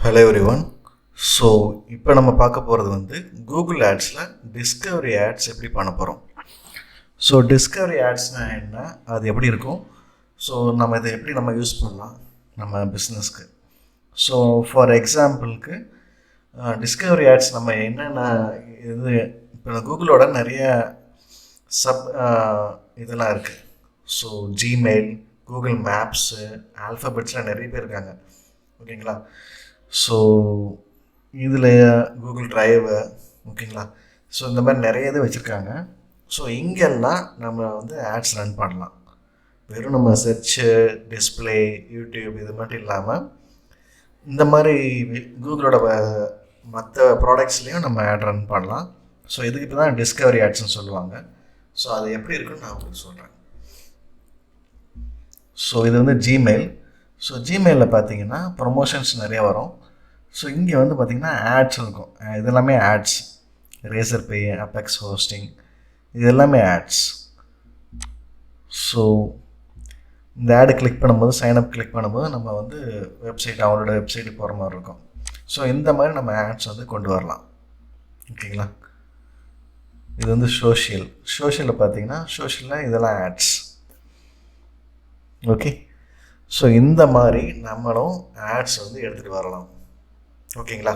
Hello everyone. So இப்போ நம்ம பார்க்க போகிறது வந்து கூகுள் ஆட்ஸில் டிஸ்கவரி ஆட்ஸ் எப்படி பண்ண போகிறோம். ஸோ டிஸ்கவரி ஆட்ஸ்னால் என்ன, அது எப்படி இருக்கும், ஸோ நம்ம இதை எப்படி நம்ம யூஸ் பண்ணலாம் நம்ம பிஸ்னஸ்க்கு. ஸோ ஃபார் எக்ஸாம்பிளுக்கு டிஸ்கவரி ஆட்ஸ் நம்ம என்னென்ன இது இப்போ கூகுளோட நிறைய இதெல்லாம் இருக்குது. ஸோ ஜிமெயில், கூகுள் மேப்ஸு, ஆல்ஃபபெட்ஸில் நிறைய பேர் இருக்காங்க, ஓகேங்களா. ஸோ இதில் கூகுள் ட்ரைவு, ஓகேங்களா. ஸோ இந்த மாதிரி நிறைய இது வச்சுருக்காங்க. ஸோ இங்கெல்லாம் நம்ம வந்து ஆட்ஸ் ரன் பண்ணலாம். வெறும் நம்ம சர்ச்சு, டிஸ்பிளே, யூடியூப் இது மட்டும் இல்லாமல் இந்த மாதிரி கூகுளோட மற்ற ப்ராடக்ட்ஸ்லேயும் நம்ம ஆட் ரன் பண்ணலாம். ஸோ இதுக்கு இப்போ தான் டிஸ்கவரி ஆட்ஸ்ன்னு சொல்லுவாங்க. ஸோ அது எப்படி இருக்குன்னு நான் உங்களுக்கு சொல்கிறேன். ஸோ இது வந்து ஜிமெயில். ஸோ ஜிமெயிலில் பார்த்தீங்கன்னா ப்ரொமோஷன்ஸ் நிறைய வரும். ஸோ இங்கே வந்து பார்த்திங்கன்னா ஆட்ஸ் இருக்கும். இது எல்லாமே ஆட்ஸ். ரேசர் பே, அபெக்ஸ் ஹோஸ்டிங், இது எல்லாமே ஆட்ஸ். ஸோ இந்த ஆடு கிளிக் பண்ணும்போது, சைன்அப் கிளிக் பண்ணும்போது நம்ம வந்து வெப்சைட், அவங்களோட வெப்சைட்டுக்கு போகிற மாதிரி இருக்கும். ஸோ இந்த மாதிரி நம்ம ஆட்ஸ் வந்து கொண்டு வரலாம், ஓகேங்களா. இது வந்து சோஷியலில் பார்த்தீங்கன்னா சோஷியலில் இதெல்லாம் ஆட்ஸ், ஓகே. ஸோ இந்த மாதிரி நம்மளும் ஆட்ஸ் வந்து எடுத்துகிட்டு வரலாம், ஓகேங்களா.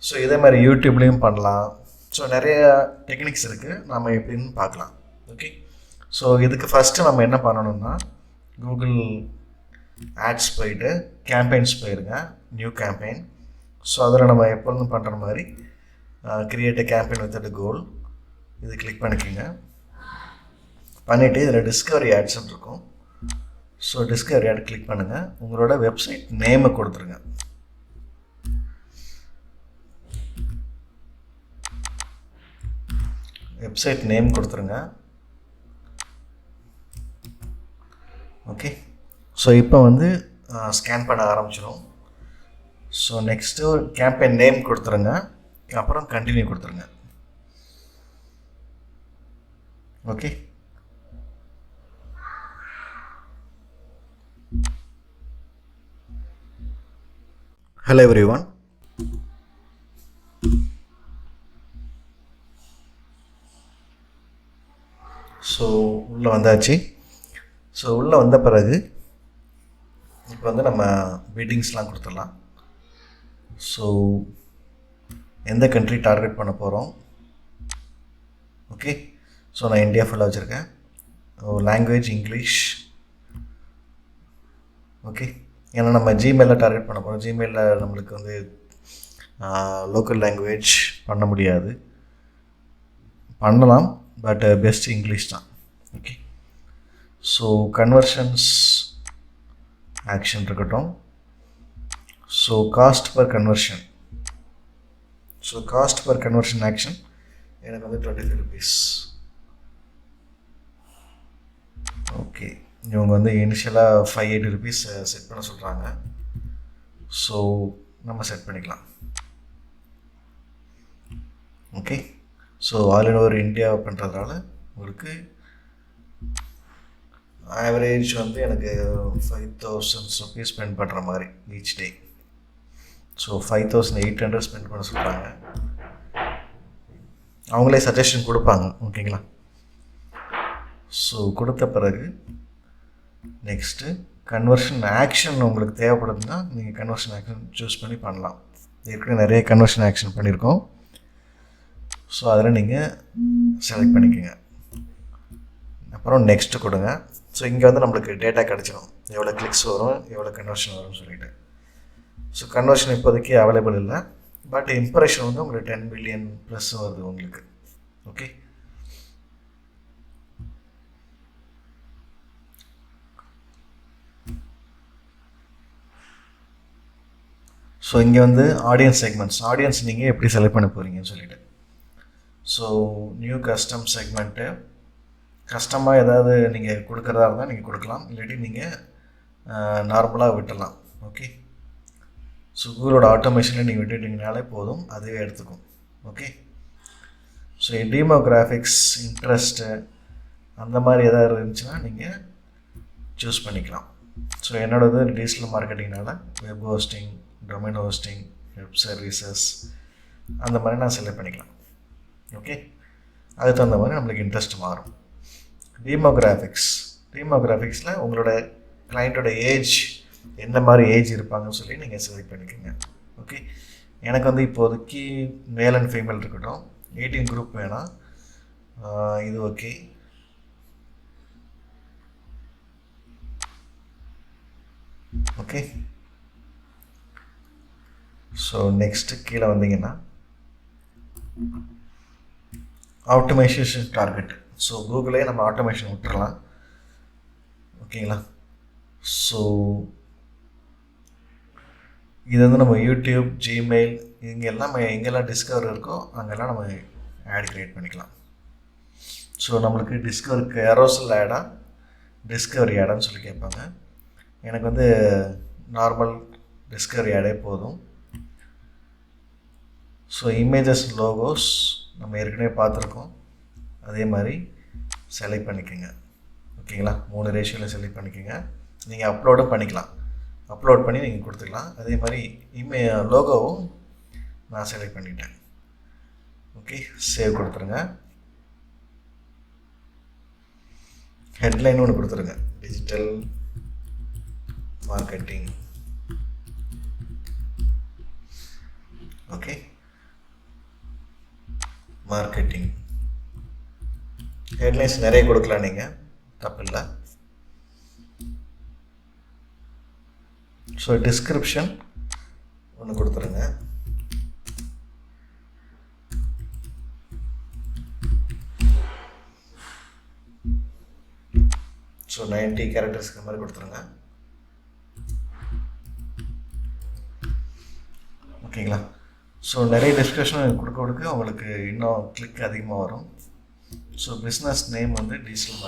ஸோ இதே மாதிரி யூடியூப்லேயும் பண்ணலாம். ஸோ நிறைய டெக்னிக்ஸ் இருக்குது, நம்ம எப்படின்னு பார்க்கலாம், ஓகே. ஸோ இதுக்கு ஃபஸ்ட்டு நம்ம என்ன பண்ணணும்னா, கூகுள் ஆட்ஸ் போயிட்டு கேம்பெயின்ஸ் போயிருங்க, நியூ கேம்பெயின். ஸோ அதில் நம்ம எப்பொழுதும் பண்ணுற மாதிரி create a campaign with a goal, இது கிளிக் பண்ணிக்கோங்க. பண்ணிவிட்டு இதில் டிஸ்கவரி ஆட்ஸ்ன்னு இருக்கும். ஸோ டிஸ்கவரி ஆட் கிளிக் பண்ணுங்கள். உங்களோட வெப்சைட் நேமை கொடுத்துருங்க. வெப்சைட் நேம் கொடுத்துருங்க, ஓகே. ஸோ இப்போ வந்து ஸ்கேன் பண்ண ஆரம்பிச்சிடும். ஸோ நெக்ஸ்ட்டு கேம்பெயின் நேம் கொடுத்துருங்க, அப்புறம் கண்டினியூ கொடுத்துருங்க, ஓகே. Hello everyone. ஸோ உள்ளே வந்தாச்சு. ஸோ உள்ளே வந்த பிறகு இப்போ வந்து நம்ம பிட்டிங்ஸ்லாம் கொடுத்துடலாம். ஸோ எந்த கண்ட்ரி டார்கெட் பண்ண போகிறோம், ஓகே. ஸோ நான் இந்தியா ஃபுல்லாக வச்சுருக்கேன். Language English, okay. ஏன்னா நம்ம ஜிமெயிலில் டார்கெட் பண்ண போகிறோம். ஜிமெயிலில் நம்மளுக்கு வந்து லோக்கல் லாங்குவேஜ் பண்ண முடியாது, பண்ணலாம், பட் பெஸ்ட் இங்கிலீஷ் தான், ஓகே. ஸோ கன்வர்ஷன்ஸ் ஆக்ஷன் இருக்கட்டும். So cost per conversion. So cost per conversion action எனக்கு வந்து 25 rupees, ஓகே. இவங்க வந்து இனிஷியலாக 580 rupees செட் பண்ண சொல்கிறாங்க. ஸோ நம்ம செட் பண்ணிக்கலாம், okay. So all in over India பண்ணுறதுனால உங்களுக்கு ஆவரேஜ் வந்து எனக்கு 5000 rupees ஸ்பெண்ட் பண்ணுற மாதிரி ஈச் டே. ஸோ 5800 ஸ்பெண்ட் பண்ண சொல்கிறாங்க. அவங்களே சஜஷன் கொடுப்பாங்க, ஓகேங்களா. ஸோ கொடுத்த பிறகு நெக்ஸ்ட்டு கன்வர்ஷன் ஆக்ஷன் உங்களுக்கு தேவைப்படுதுன்னா நீங்கள் கன்வர்ஷன் ஆக்ஷன் சூஸ் பண்ணி பண்ணலாம். ஏற்கனவே நிறைய கன்வர்ஷன் ஆக்ஷன் பண்ணியிருக்கோம். ஸோ அதில் நீங்கள் செலக்ட் பண்ணிக்கோங்க, அப்புறம் நெக்ஸ்ட்டு கொடுங்க. ஸோ இங்கே வந்து நம்மளுக்கு டேட்டா கிடச்சிடும், எவ்வளோ கிளிக்ஸ் வரும், எவ்வளோ கன்வர்ஷன் வரும்னு சொல்லிட்டு. ஸோ கன்வர்ஷன் இப்போதைக்கு அவைலபிள் இல்லை, பட் இம்ப்ரெஷன் வந்து உங்களுக்கு 10 பில்லியன் ப்ளஸ் வருது உங்களுக்கு, ஓகே. ஸோ இங்கே வந்து ஆடியன்ஸ் செக்மெண்ட்ஸ், ஆடியன்ஸ் நீங்கள் எப்படி செலக்ட் பண்ண போகிறீங்கன்னு சொல்லிட்டு. ஸோ நியூ கஸ்டம் செக்மெண்ட்டு, கஸ்டமாக ஏதாவது நீங்கள் கொடுக்குறதா இருந்தால் நீங்கள் கொடுக்கலாம், இல்லாட்டி நீங்கள் நார்மலாக விட்டுடலாம், ஓகே. ஸோ கூகுளோட ஆட்டோமேஷனில் நீங்கள் விட்டுட்டிங்கனாலே போதும், அதுவே எடுத்துக்கும், ஓகே. ஸோ டெமோகிராஃபிக்ஸ், இன்ட்ரெஸ்ட்டு அந்த மாதிரி எதாவது இருந்துச்சுன்னா நீங்கள் சூஸ் பண்ணிக்கலாம். ஸோ என்னோடது டிஜிட்டல் மார்க்கெட்டிங்னால web hosting, domain hosting, web services அந்த மாதிரி நான் செலக்ட் பண்ணிக்கலாம். ஓகே, அதுக்கு தகுந்த மாதிரி நம்மளுக்கு இன்ட்ரெஸ்ட் மாறும். டீமோகிராஃபிக்ஸில் உங்களோட கிளைண்ட்டோட ஏஜ் எந்த மாதிரி ஏஜ் இருப்பாங்கன்னு சொல்லி நீங்கள் செலக்ட் பண்ணிக்கோங்க. ஓகே, எனக்கு வந்து இப்போதைக்கு மேல் அண்ட் ஃபீமேல் இருக்கட்டும், 18 குரூப் வேணாம், இது ஓகே. ஓகே, ஸோ நெக்ஸ்ட்டு கீழே வந்தீங்கன்னா ஆட்டோமேஷன் டார்கெட். ஸோ கூகுளே நம்ம ஆட்டோமேஷன் விட்டுறலாம். ஓகேங்களா? ஸோ இது வந்து நம்ம யூடியூப், ஜிமெயில் எங்கெல்லாம் டிஸ்கவர் இருக்கோ அங்கெல்லாம் நம்ம ஆட் க்ரியேட் பண்ணிக்கலாம். ஸோ நம்மளுக்கு டிஸ்கவருக்கு ஏரோசல் ஆடா, டிஸ்கவரி ஆடான்னு சொல்லி கேட்பாங்க. எனக்கு வந்து நார்மல் டிஸ்கவரி ஆடே போதும். ஸோ இமேஜஸ், லோகோஸ் நம்ம ஏற்கனவே பார்த்துருக்கோம், அதே மாதிரி செலக்ட் பண்ணிக்கோங்க. ஓகேங்களா? 3 ரேஷியோவில் செலக்ட் பண்ணிக்கோங்க. நீங்கள் அப்லோடும் பண்ணிக்கலாம், அப்லோட் பண்ணி நீங்கள் கொடுத்துக்கலாம். அதே மாதிரி லோகோவும் நான் செலக்ட் பண்ணிட்டேன். ஓகே, சேவ் கொடுத்துருங்க. ஹெட்லைன் ஒன்று கொடுத்துருங்க, digital marketing. Okay, marketing headlines நிறைய கொடுக்கலாம், நீங்கள் தப்பில்லை. ஸோ டிஸ்கிரிப்ஷன் ஒன்று கொடுத்துருங்க. ஸோ 90 கேரக்டர்ஸ்க்கு மாதிரி கொடுத்துருங்க. ஓகேங்களா? ஸோ நிறைய டிஸ்கஷன் கொடுக்க உங்களுக்கு இன்னும் கிளிக் அதிகமாக வரும். ஸோ பிஸ்னஸ் நேம் வந்து digital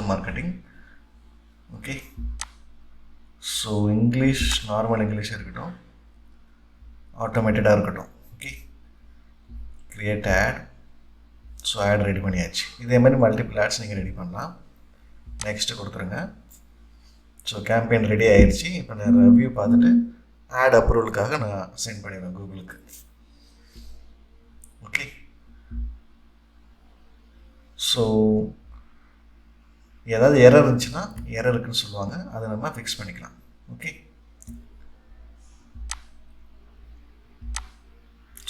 marketing. Okay, so English normal English இருக்கட்டும், ஆட்டோமேட்டடாக இருக்கட்டும். Okay, create ad. So ad ready பண்ணியாச்சு. இதே மாதிரி மல்டிபிள் ஆட்ஸ் நீங்கள் ரெடி பண்ணலாம். நெக்ஸ்ட்டு கொடுத்துருங்க. ஸோ கேம்பெயின் ரெடி ஆயிடுச்சு. இப்போ நான் ரிவ்யூ பார்த்துட்டு ஆட் அப்ரூவலுக்காக நான் சென்ட் பண்ணிடுவேன் கூகுளுக்கு. ஓகே, ஸோ ஏதாவது எரர் இருந்துச்சுன்னா எரர் இருக்குன்னு சொல்லுவாங்க, அதை நம்ம ஃபிக்ஸ் பண்ணிக்கலாம். ஓகே,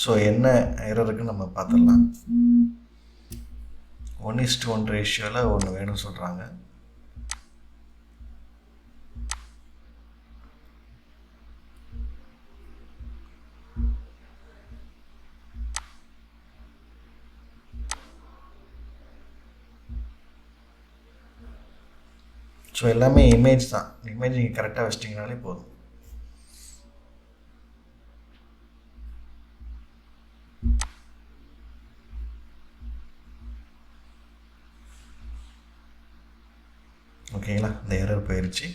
ஸோ என்ன எரர் இருக்குன்னு நம்ம பார்த்துடலாம். 1:1 ரேஷியோவில் ஒன்று வேணும்னு சொல்கிறாங்க. ஸோ எல்லாமே இமேஜ் தான். இமேஜ் நீங்கள் கரெக்டாக வச்சிட்டிங்கனாலே போதும். ஓகேங்களா? இந்த எரர் போயிடுச்சு.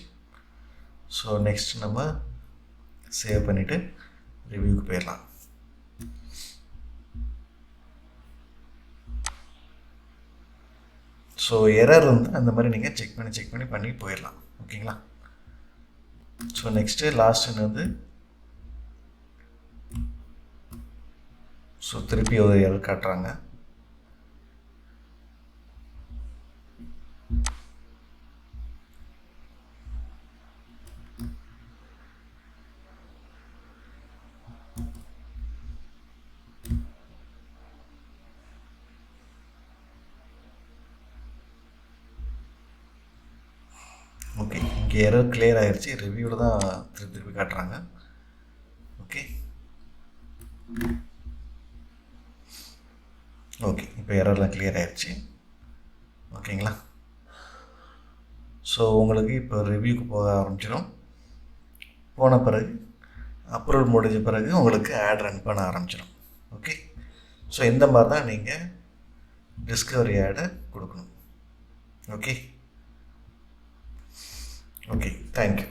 ஸோ நெக்ஸ்ட் நம்ம சேவ் பண்ணிவிட்டு ரிவ்யூக்கு போயிடலாம். ஸோ எரர் வந்து அந்த மாதிரி நீங்கள் செக் பண்ணி போயிடலாம். ஓகேங்களா? ஸோ நெக்ஸ்ட்டு லாஸ்ட்டுன்னு வந்து ஸோ திருப்பி ஒரு எரர் காட்டுறாங்க. ஓகே, இங்கே எரர் கிளியர் ஆகிடுச்சு. ரிவ்யூவில் தான் திருப்பி காட்டுறாங்க. ஓகே, இப்போ எரர்லாம் கிளியர் ஆகிடுச்சு. ஓகேங்களா? ஸோ உங்களுக்கு இப்போ ரிவ்யூக்கு போக ஆரம்பிச்சிடும். போன பிறகு அப்ரூவல் முடிஞ்ச பிறகு உங்களுக்கு ஆட் ரன் பண்ண ஆரம்பிச்சிடும். ஓகே, ஸோ இந்த மாதிரி தான் நீங்கள் டிஸ்கவரி ஆடை கொடுக்கணும். Okay, thank you.